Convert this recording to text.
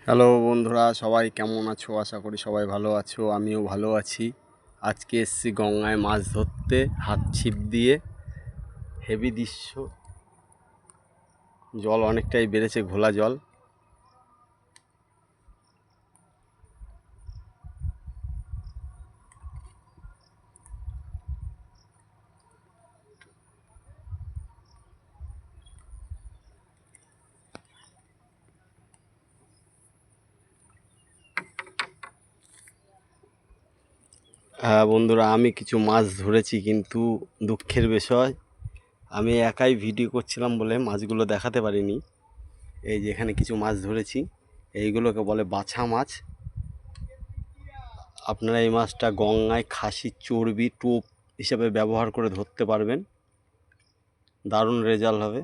Hello বন্ধুরা, সবাই কেমন আছো? আশা করি সবাই ভালো আছো। আমিও ভালো আছি। আজকে এসছি গঙ্গায় মাছ ধরতে হাত ছিপ দিয়ে। হেভি দৃশ্য, জল অনেকটাই বেড়েছে, ঘোলা জল। হ্যাঁ বন্ধুরা, আমি কিছু মাছ ধরেছি, কিন্তু দুঃখের বিষয় আমি একাই ভিডিও করছিলাম বলে মাছগুলো দেখাতে পারিনি। এই যে এখানে কিছু মাছ ধরেছি, এইগুলোকে বলে বাছা মাছ। আপনারা এই মাছটা গঙ্গায় খাসির চর্বি টোপ হিসেবে ব্যবহার করে ধরতে পারবেন, দারুণ রেজাল্ট হবে।